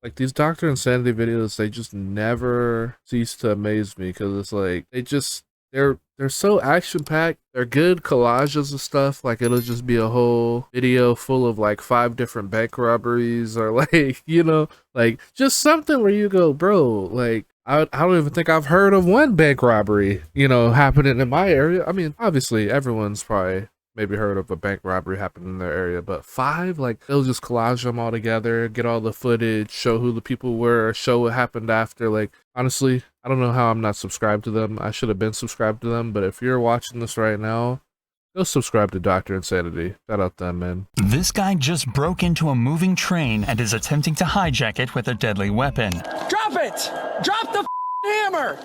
Like these Dr. Insanity videos, they just never cease to amaze me because it's like they're so action packed. They're good collages of stuff. Like it'll just be a whole video full of like 5 different bank robberies or like, like just something where you go, bro, like I don't even think I've heard of one bank robbery, happening in my area. I mean, obviously everyone's probably maybe heard of a bank robbery happening in their area, but 5, like they'll just collage them all together, get all the footage, show who the people were, show what happened after. Like honestly, I don't know how I'm not subscribed to them. I should have been subscribed to them, but if you're watching this right now, go subscribe to Dr. Insanity. Shout out them, man. This guy just broke into a moving train and is attempting to hijack it with a deadly weapon. Drop it! Drop the hammer!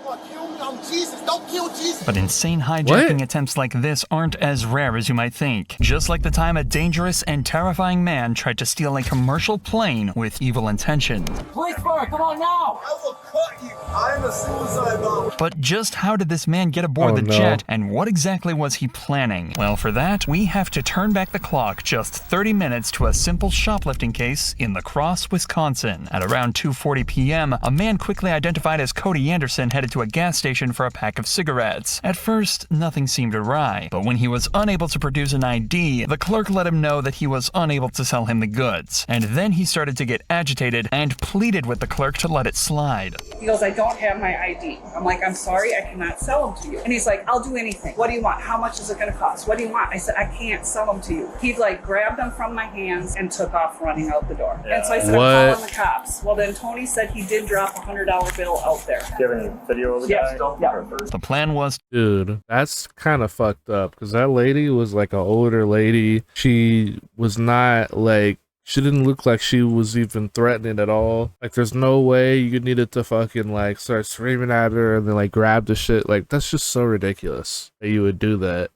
Don't kill Jesus. But insane hijacking attempts like this aren't as rare as you might think. Just like the time a dangerous and terrifying man tried to steal a commercial plane with evil intentions. Police car, come on now! I will cut you. I'm a suicide bomber. But just how did this man get aboard the jet, and what exactly was he planning? Well, for that, we have to turn back the clock just 30 minutes to a simple shoplifting case in La Crosse, Wisconsin. At around 2:40 p.m., a man quickly identified as Cody Anderson headed to a gas station for a pack of cigarettes. At first, nothing seemed awry, but when he was unable to produce an ID, the clerk let him know that he was unable to sell him the goods. And then he started to get agitated and pleaded with the clerk to let it slide. He goes, I don't have my ID. I'm like, I'm sorry, I cannot sell them to you. And he's like, I'll do anything. What do you want? How much is it going to cost? What do you want? I said, I can't sell them to you. He like grabbed them from my hands and took off running out the door. And so I said, I'm calling the cops. Well, then Tony said he did drop a $100 bill out there. Do you have any video of the guy? Yeah. The plan was, dude, that's kind of fucked up because that lady was like an older lady. She was not like, she didn't look like she was even threatening at all. Like there's no way you needed to fucking like start screaming at her and then like grab the shit. Like that's just so ridiculous that you would do that,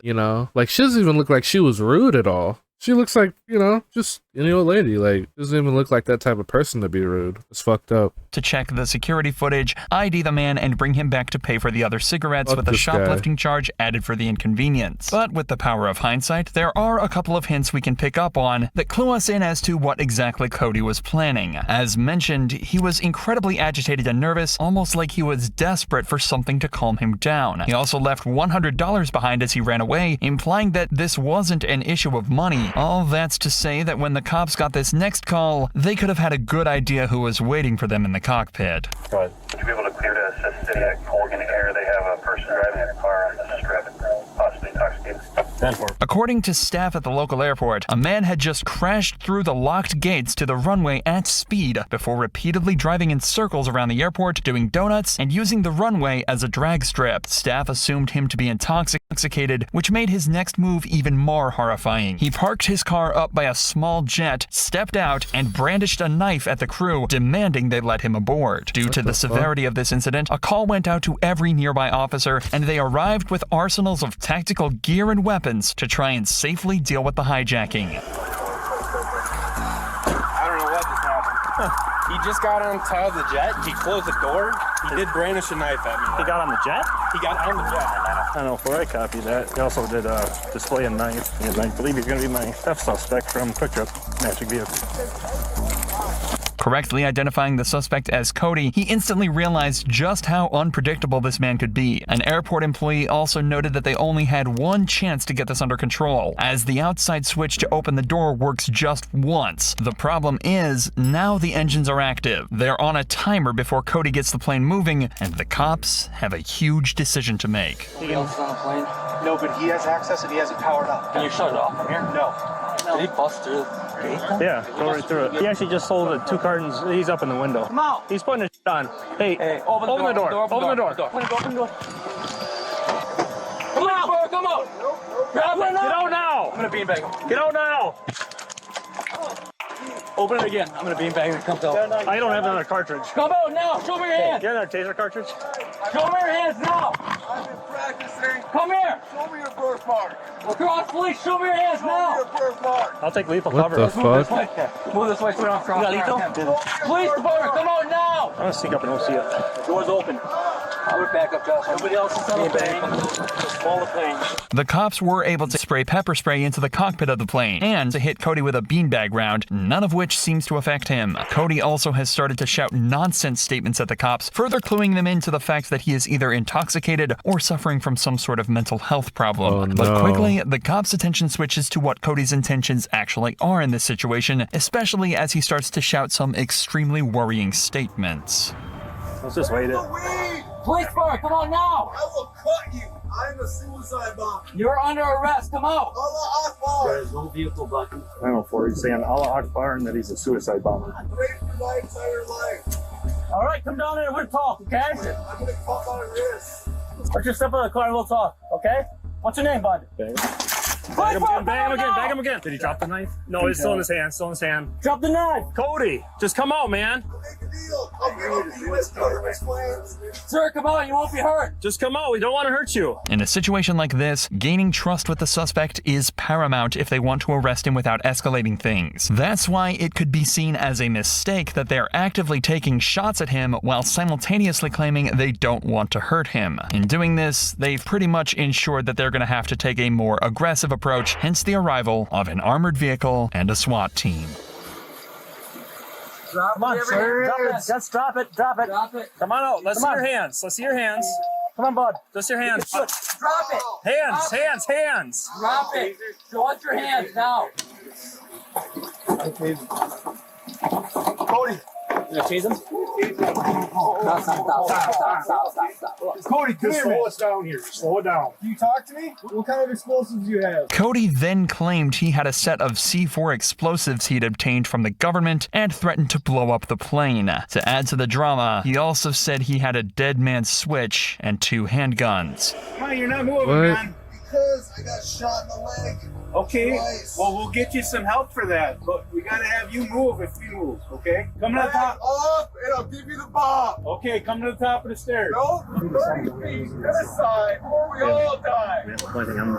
Like she doesn't even look like she was rude at all. She looks like, just any old lady. Like, doesn't even look like that type of person to be rude. It's fucked up. To check the security footage, ID the man, and bring him back to pay for the other cigarettes with a shoplifting charge added for the inconvenience. But with the power of hindsight, there are a couple of hints we can pick up on that clue us in as to what exactly Cody was planning. As mentioned, he was incredibly agitated and nervous, almost like he was desperate for something to calm him down. He also left $100 behind as he ran away, implying that this wasn't an issue of money. All that's to say that when the cops got this next call, they could have had a good idea who was waiting for them in the cockpit. Go ahead. Would you be able to clear to assist City at Colgan Air? They have a person driving a car on the strip, possibly intoxicated. 10-4. According to staff at the local airport, a man had just crashed through the locked gates to the runway at speed before repeatedly driving in circles around the airport, doing donuts, and using the runway as a drag strip. Staff assumed him to be intoxicated, which made his next move even more horrifying. He parked his car up by a small jet, stepped out, and brandished a knife at the crew, demanding they let him aboard. Due to the severity of this incident, a call went out to every nearby officer, and they arrived with arsenals of tactical gear and weapons to try and safely deal with the hijacking. I don't know what just happened. He just got on top of the jet. He closed the door. He did brandish a knife at me. He got on the jet? He got on the jet. I don't know if I copied that. He also did display a knife. And I believe he's going to be my theft suspect from Quick Trip Magic Vehicle. Correctly identifying the suspect as Cody, he instantly realized just how unpredictable this man could be. An airport employee also noted that they only had one chance to get this under control, as the outside switch to open the door works just once. The problem is, now the engines are active. They're on a timer before Cody gets the plane moving, and the cops have a huge decision to make. He else on the plane? No, but he has access and he has it powered up. Can you shut it off from here? No. Did he bust through the gate? Yeah, go right through it. He actually just sold the 2 cartons. He's up in the window. Come out! He's putting his shit on. Hey, open the door. Open the door. Open the door. Come out! Come out! Grab it now! Get out now! I'm gonna beanbag him. Get out now! Open it again. I'm gonna beanbag him and come out. I don't have another cartridge. Come out now! Show me your hands! You have another taser cartridge? Show me your hands now! I've been practicing. Come here! Show me your birthmark. Cross police, show me your hands Show me now! your birthmark. I'll take lethal What cover. the I'm Move this fuck? way. Move this way so we don't cross. You got lethal? Police department, come out now! gonna sneak up and we'll see it. Doors open. I would back up, Josh. Nobody else is on the plane. All the plane. The cops were able to spray pepper spray into the cockpit of the plane and to hit Cody with a beanbag round, none of which seems to affect him. Cody also has started to shout nonsense statements at the cops, further cluing them into the fact that he is either intoxicated or suffering from some sort of mental health problem. Oh, no. But quickly, the cops' attention switches to what Cody's intentions actually are in this situation, especially as he starts to shout some extremely worrying statements. Let's just wait it. Police car, come on now. I will cut you. I'm a suicide bomber. You're under arrest. Come out. Allah Akbar. There's no vehicle blocking. I don't know for he's saying Allah Akbar and that he's a suicide bomber. I prayed for my entire life. All right, come down there and we'll talk, okay? I'm gonna cut my wrist. Put your step on the car and we'll talk, okay? What's your name, bud? Bag him again. Did he drop the knife? No, it's still in his hand. Drop the knife. Cody, just come out, man. Make a deal. I'll give you this terrorist plans. Sir, come on, you won't be hurt. Just come out. We don't want to hurt you. In a situation like this, gaining trust with the suspect is paramount if they want to arrest him without escalating things. That's why it could be seen as a mistake that they're actively taking shots at him while simultaneously claiming they don't want to hurt him. In doing this, they've pretty much ensured that they're going to have to take a more aggressive approach, hence the arrival of an armored vehicle and a SWAT team. Come on, sir. Drop it. Just drop it. Drop it. Drop it. Come on out. Let's see your hands. Let's see your hands. Come on, bud. Just your hands. Drop it. Hands. Drop it. Show us your hands now. Cody. You gonna chase him? Stop. Cody, come here, slow us down here. Slow it down. Can you talk to me? What kind of explosives do you have? Cody then claimed he had a set of C4 explosives he'd obtained from the government and threatened to blow up the plane. To add to the drama, he also said he had a dead man's switch and 2 handguns. Why you're not moving, What? man? Because I got shot in the leg. Okay, Twice. well, we'll get you some help for that, but we gotta have you move if we move, okay? Come to the Back top. up and I'll give you the bomb. Okay, come to the top of the stairs. No, 30 feet to the side or we all die.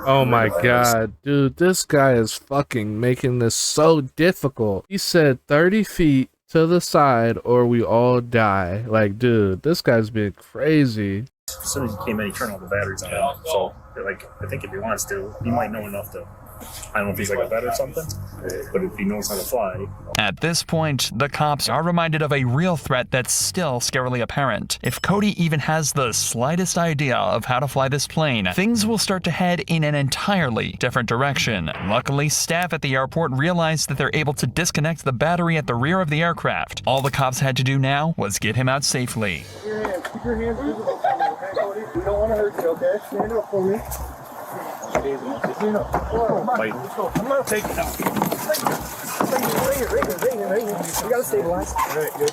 Oh my god, dude, this guy is fucking making this so difficult. He said 30 feet to the side or we all die. Like, dude, this guy's being crazy. As soon as he came in, he turned all the batteries on him. So, like, I think if he wants to, he might know enough to. I don't know if he's like a vet or something, but if he knows how to fly. At this point, the cops are reminded of a real threat that's still scarily apparent. If Cody even has the slightest idea of how to fly this plane, things will start to head in an entirely different direction. Luckily, staff at the airport realized that they're able to disconnect the battery at the rear of the aircraft. All the cops had to do now was get him out safely. Keep your hands visible for me, okay, Cody? We don't want to hurt you, okay? Stand up for me. Stand up. Come on, let's go. I'm gonna take it out. Bring it. You gotta stabilize. All right, good.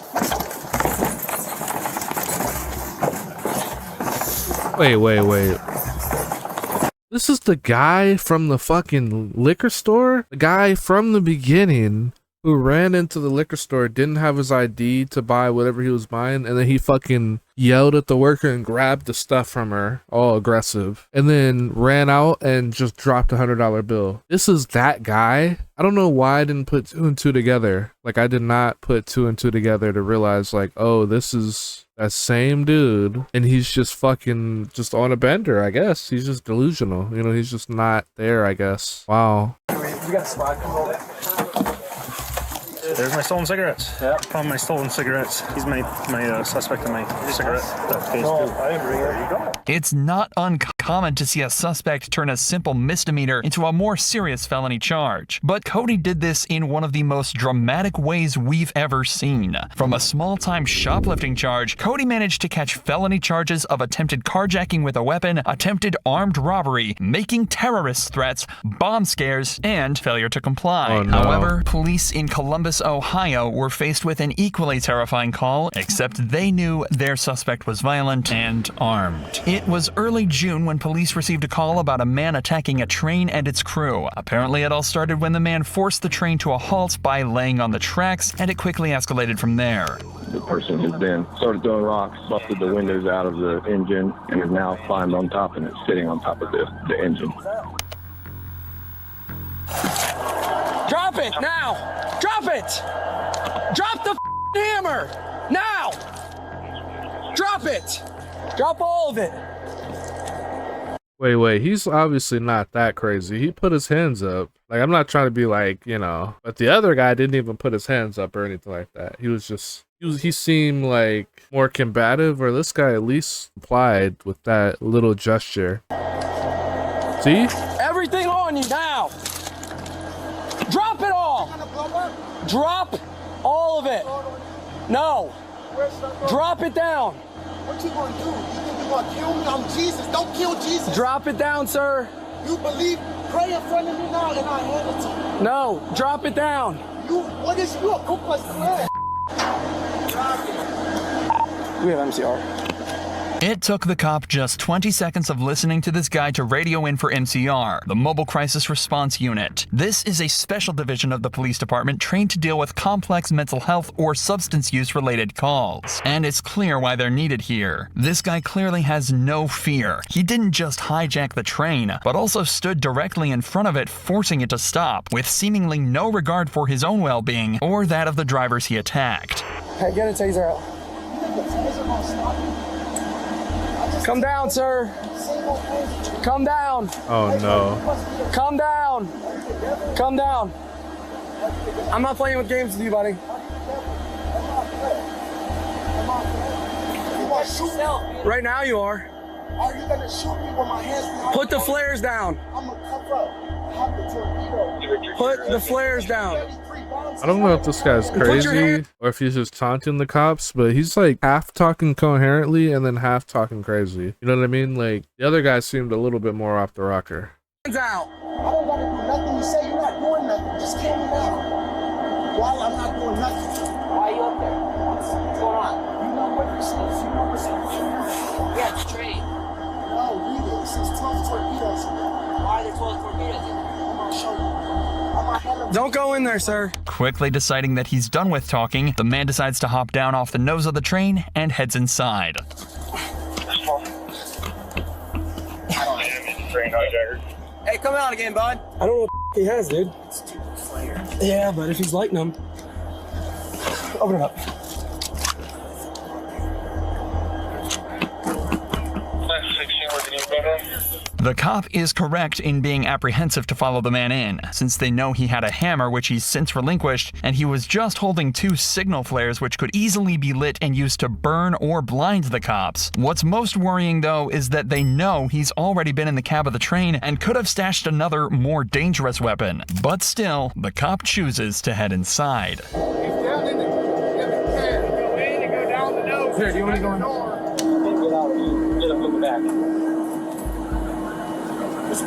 Wait. This is the guy from the fucking liquor store? The guy from the beginning who ran into the liquor store, didn't have his ID to buy whatever he was buying, and then he fucking yelled at the worker and grabbed the stuff from her, all aggressive, and then ran out and just dropped $100 bill. This is that guy. I don't know why I didn't put 2 and 2 together. Like, I did not put 2 and 2 together to realize, like, oh, this is that same dude, and he's just fucking just on a bender, I guess. He's just delusional. You know, he's just not there, I guess. Wow. We got a spot. Come over. There's my stolen cigarettes. Yeah. Found my stolen cigarettes. He's my suspect in my cigarette theft case, too. I agree. There you go. It's not uncommon to see a suspect turn a simple misdemeanor into a more serious felony charge. But Cody did this in one of the most dramatic ways we've ever seen. From a small-time shoplifting charge, Cody managed to catch felony charges of attempted carjacking with a weapon, attempted armed robbery, making terrorist threats, bomb scares, and failure to comply. Oh, no. However, police in Columbus, Ohio were faced with an equally terrifying call, except they knew their suspect was violent and armed. It was early June when police received a call about a man attacking a train and its crew. Apparently, it all started when the man forced the train to a halt by laying on the tracks, and it quickly escalated from there. The person has then started throwing rocks, busted the windows out of the engine, and is now climbed on top and is sitting on top of the engine. Drop it now! Drop it! Drop the hammer! Now! Drop it! Drop all of it. Wait, he's obviously not that crazy. He put his hands up. Like, I'm not trying to be like, you know, but the other guy didn't even put his hands up or anything like that. He was just, he seemed like more combative, or this guy at least complied with that little gesture. See? Everything on you now. Drop it all. Drop all of it. No. Drop it down. What you gonna do? You think you gonna kill me? I'm Jesus. Don't kill Jesus. Drop it down, sir. You believe? Pray in front of me now, and I hand it to you. No, drop it down. What is you? A Ku Klux Klan? We have MCR. It took the cop just 20 seconds of listening to this guy to radio in for MCR, the Mobile Crisis Response Unit. This is a special division of the police department trained to deal with complex mental health or substance use related calls. And it's clear why they're needed here. This guy clearly has no fear. He didn't just hijack the train, but also stood directly in front of it, forcing it to stop, with seemingly no regard for his own well-being or that of the drivers he attacked. Hey, get a taser out. Come down, sir. Come down. Oh no. Come down. Come down. I'm not playing with games with you, buddy. Right now you are. Are you gonna shoot me with my hands behind? Put the flares down. I'm gonna cover up. Have the torpedo. Put the flares down. I don't know if this guy's crazy or if he's just taunting the cops, but he's like half talking coherently and then half talking crazy. You know what I mean? Like, the other guy seemed a little bit more off the rocker. Hands out. I don't gotta do nothing. You say you're not doing nothing. Just kill me now. While I'm not doing nothing. Why are you up there? What's going on? You know what this is. You know what's up. Yeah, it's train. No, read it. It says 12 torpedoes. Why are there 12 torpedoes in there? I'm gonna show you. Don't go in there, sir. Quickly deciding that he's done with talking, the man decides to hop down off the nose of the train and heads inside. Hey, come out again, bud. I don't know what he has, dude. Yeah, but if he's lighting them. Open it up. The cop is correct in being apprehensive to follow the man in, since they know he had a hammer which he's since relinquished, and he was just holding 2 signal flares which could easily be lit and used to burn or blind the cops. What's most worrying though is that they know he's already been in the cab of the train and could have stashed another, more dangerous weapon. But still, the cop chooses to head inside. He's down in the cab. Go in and go down the nose. Here, do you want to go in? Get out. Get up, look back.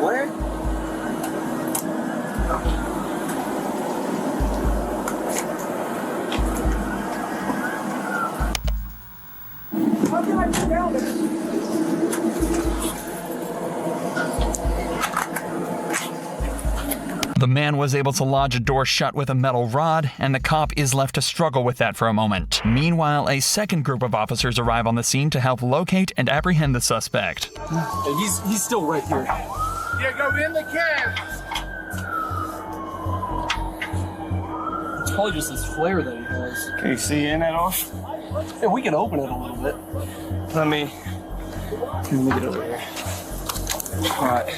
Where? How can I get down there? The man was able to lodge a door shut with a metal rod, and the cop is left to struggle with that for a moment. Meanwhile, a second group of officers arrive on the scene to help locate and apprehend the suspect. He's still right here. Yeah, go in the cab. It's probably just this flare that he has. Can you see in at all? Yeah, we can open it a little bit. Let me get over here. All right.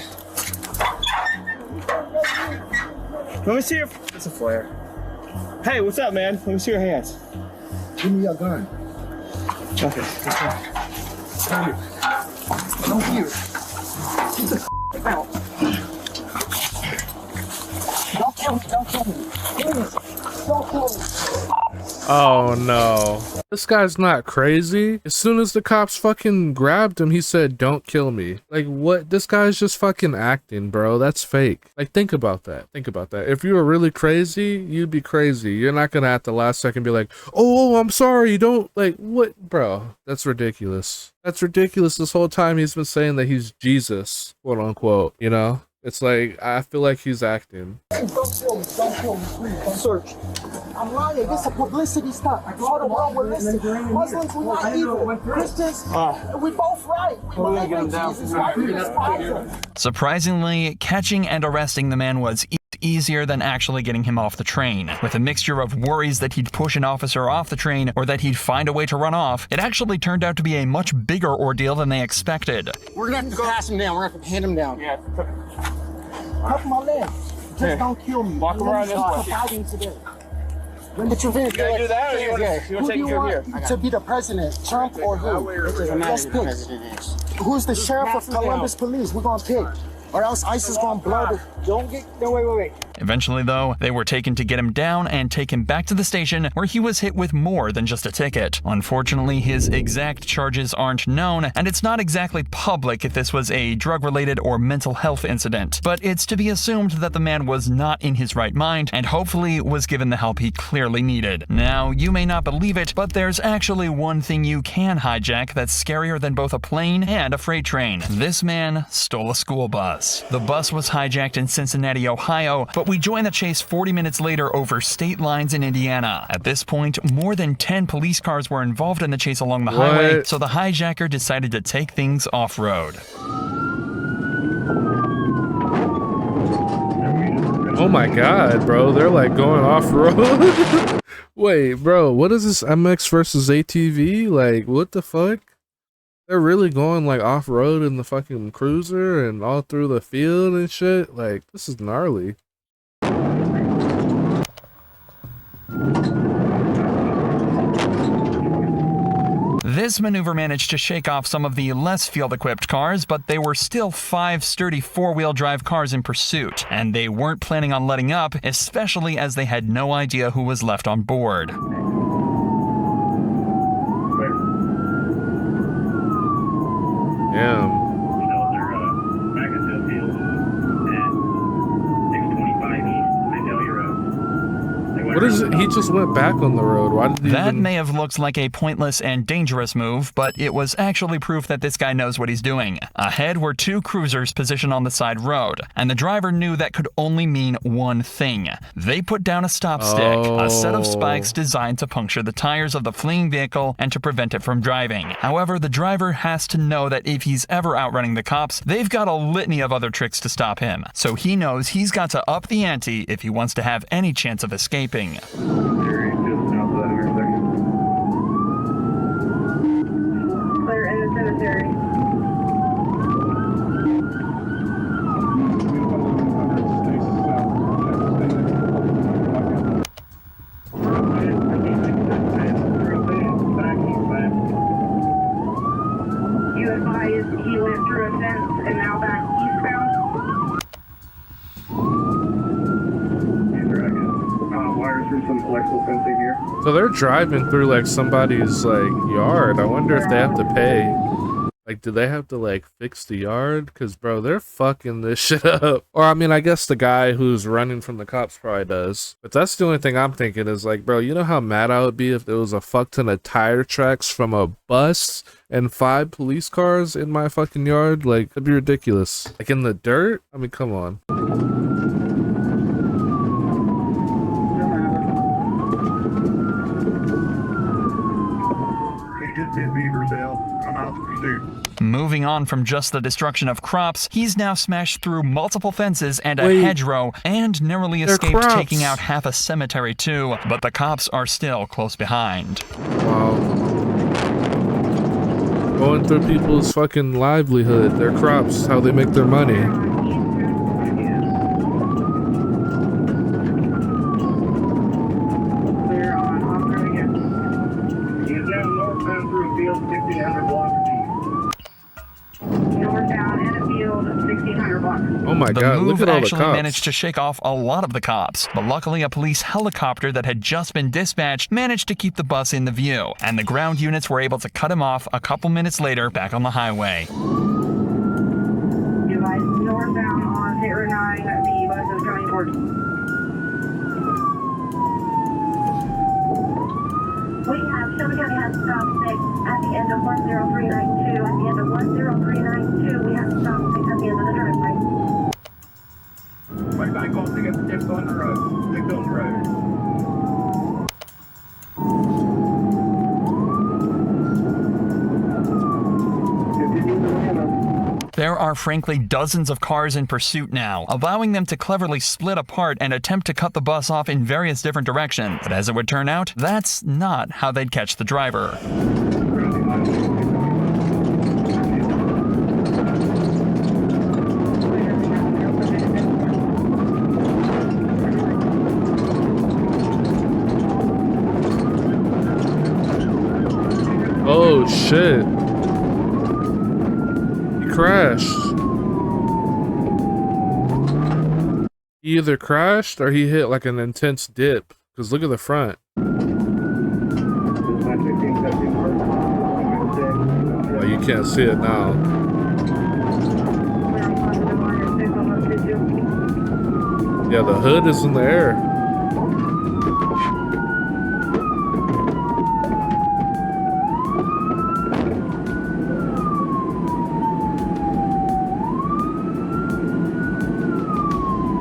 Let me see your. It's a flare. Hey, what's up, man? Let me see your hands. Give me your gun. Okay. Come here. Come here. Get the out. Don't kill me. Don't kill me. Please. Don't kill me. Oh no. This guy's not crazy. As soon as the cops fucking grabbed him, he said, "Don't kill me." Like, what? This guy's just fucking acting, bro. That's fake. Like, think about that. Think about that. If you were really crazy, you'd be crazy. You're not gonna at the last second be like, "Oh, I'm sorry." Don't, like, what? Bro, that's ridiculous. That's ridiculous. This whole time he's been saying that he's Jesus, quote unquote, you know? It's like, I feel like he's acting. Don't kill me. Don't kill me. Please. Don't search. I'm lying. This is a publicity stunt. I go to the world with listen. Muslims, we're not evil. Christians, we both right. We believe in Jesus. Why are you despising? Surprisingly, catching and arresting the man was easy. easier than actually getting him off the train. With a mixture of worries that he'd push an officer off the train or that he'd find a way to run off, it actually turned out to be a much bigger ordeal than they expected. We're gonna have to pass him down. We're gonna have to hand him down. Yeah. Cuff my legs. Just don't kill me. Walk around this way. Fighting today. Put your fingers You gotta do that, or you want to Who do take you care here? want to be the president? Trump or who? Let's pick. Who's the sheriff of Columbus Police? We're gonna pick. Or else ICE is gonna blow the... Don't get... No, wait. Eventually, though, they were taken to get him down and take him back to the station where he was hit with more than just a ticket. Unfortunately, his exact charges aren't known, and it's not exactly public if this was a drug-related or mental health incident. But it's to be assumed that the man was not in his right mind and hopefully was given the help he clearly needed. Now, you may not believe it, but there's actually one thing you can hijack that's scarier than both a plane and a freight train. This man stole a school bus. The bus was hijacked in Cincinnati, Ohio, but we join the chase 40 minutes later over state lines in Indiana. At this point, more than 10 police cars were involved in the chase along the highway, so the hijacker decided to take things off-road. Oh my god, bro, they're like going off-road. Wait, bro, what is this MX versus ATV? Like, what the fuck? They're really going like off-road in the fucking cruiser and all through the field and shit? Like, this is gnarly. This maneuver managed to shake off some of the less field-equipped cars, but they were still 5 sturdy 4-wheel drive cars in pursuit, and they weren't planning on letting up, especially as they had no idea who was left on board. Damn. What is it? He just went back on the road. Why did he That may have looked like a pointless and dangerous move, but it was actually proof that this guy knows what he's doing. Ahead were 2 cruisers positioned on the side road, and the driver knew that could only mean one thing. They put down a stop stick, a set of spikes designed to puncture the tires of the fleeing vehicle and to prevent it from driving. However, the driver has to know that if he's ever outrunning the cops, they've got a litany of other tricks to stop him. So he knows he's got to up the ante if he wants to have any chance of escaping. Clear in the cemetery. You advised he went through a fence and now back eastbound. Wires through some electrical fencing here. So they're driving through like somebody's like yard. I wonder if they have to pay. Like, do they have to like fix the yard? Cause bro, they're fucking this shit up. Or I mean, I guess the guy who's running from the cops probably does. But that's the only thing I'm thinking is like, bro, you know how mad I would be if there was a fuck ton of tire tracks from a bus and 5 police cars in my fucking yard? Like, that'd be ridiculous. Like in the dirt? I mean, come on. Moving on from just the destruction of crops, he's now smashed through multiple fences and a hedgerow and narrowly escaped taking out half a cemetery too, but the cops are still close behind. Wow. Going through people's fucking livelihood, their crops, how they make their money. Oh my God, look at all the cops. The move actually managed to shake off a lot of the cops, but luckily a police helicopter that had just been dispatched managed to keep the bus in the view, and the ground units were able to cut him off a couple minutes later back on the highway. Northbound on State Road 9, the bus is coming towards you. We have Shelby County has stop 6 at the end of 10392. At the end of 10392, we have stop 6 at the end of the driveway. Way back on to get the dip on the road. Dip on the road. There are frankly dozens of cars in pursuit now, allowing them to cleverly split apart and attempt to cut the bus off in various different directions. But as it would turn out, that's not how they'd catch the driver. Oh shit. He crashed. He either crashed or he hit like an intense dip. Because look at the front. Well, you can't see it now. Yeah, the hood is in the air.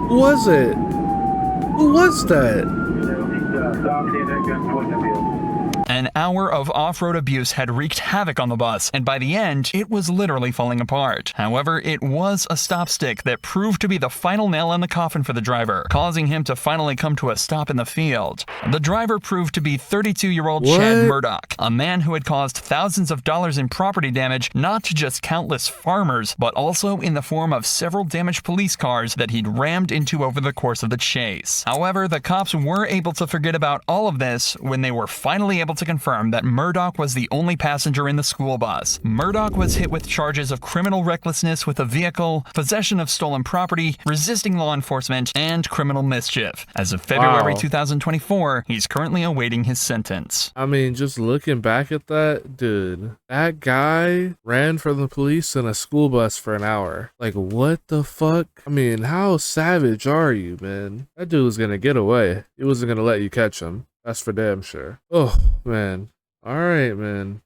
Who was it? Who was that? An hour of off-road abuse had wreaked havoc on the bus, and by the end, it was literally falling apart. However, it was a stop stick that proved to be the final nail in the coffin for the driver, causing him to finally come to a stop in the field. The driver proved to be 32-year-old Chad Murdoch, a man who had caused thousands of dollars in property damage, not to just countless farmers, but also in the form of several damaged police cars that he'd rammed into over the course of the chase. However, the cops were able to forget about all of this when they were finally able to confirm that Murdoch was the only passenger in the school bus. Murdoch was hit with charges of criminal recklessness with a vehicle, possession of stolen property, resisting law enforcement, and criminal mischief. As of February 2024, he's currently awaiting his sentence. I mean, just looking back at that, dude, that guy ran from the police in a school bus for an hour. Like, what the fuck? I mean, how savage are you, man? That dude was gonna get away. He wasn't gonna let you catch him. That's for damn sure. Oh, man. All right, man.